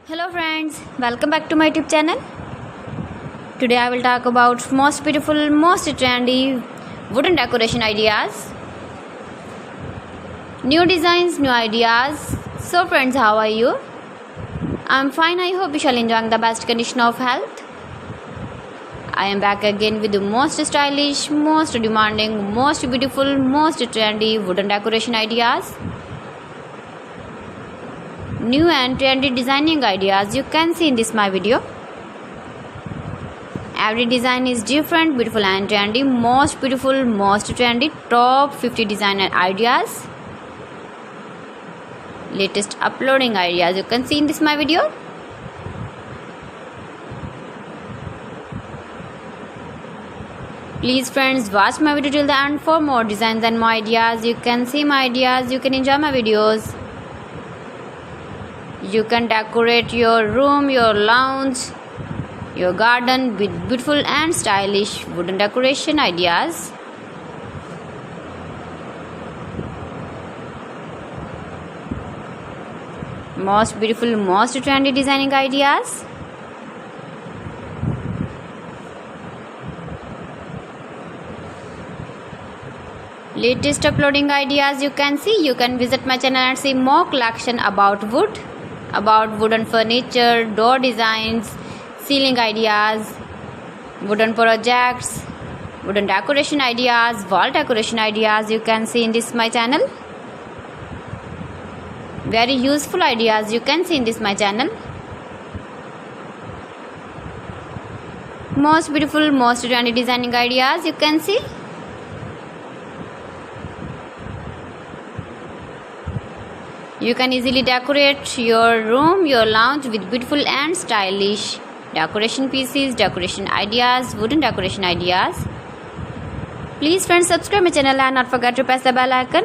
Hello friends, welcome back to my YouTube channel. Today I will talk about most beautiful, most trendy wooden decoration ideas. New designs, new ideas. So friends, how are you? I'm fine. I hope you shall enjoy the best condition of health. I am back again with the most stylish, most demanding, most beautiful, most trendy wooden decoration ideas. New and trendy designing ideas you can see in this my video. Every design is different, beautiful and trendy. Most beautiful, most trendy, top 50 designer ideas. Latest uploading ideas you can see in this my video. Please friends, watch my video till the end for more designs and more ideas. You can see my ideas, you can enjoy my videos. You can decorate your room, your lounge, your garden with beautiful and stylish wooden decoration ideas. Most beautiful, most trendy designing ideas. Latest uploading ideas you can see. You can visit my channel and see more collection about wood, about wooden furniture, door designs, ceiling ideas, wooden projects, wooden decoration ideas, wall decoration ideas you can see in this my channel. Very useful ideas you can see in this my channel. Most beautiful, most trendy designing ideas you can see. You can easily decorate your room, your lounge with beautiful and stylish decoration pieces, decoration ideas, wooden decoration ideas. Please friends, subscribe my channel and not forget to press the bell icon.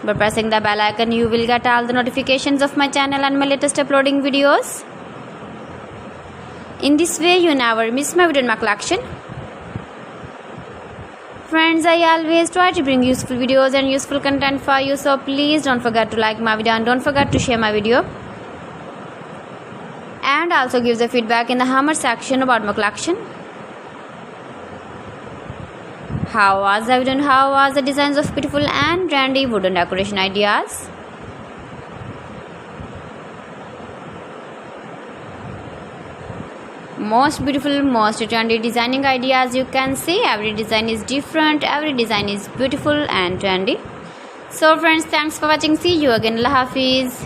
By pressing the bell icon, you will get all the notifications of my channel and my latest uploading videos. In this way, you never miss my video in my collection. Friends, I always try to bring useful videos and useful content for you, so please don't forget to like my video and don't forget to share my video. And also give the feedback in the comment section about my collection. How was the video and how was the designs of beautiful and trendy wooden decoration ideas? Most beautiful, most trendy designing ideas you can see. Every design is different, every design is beautiful and trendy. So friends, thanks for watching. See you again. Allah Hafiz.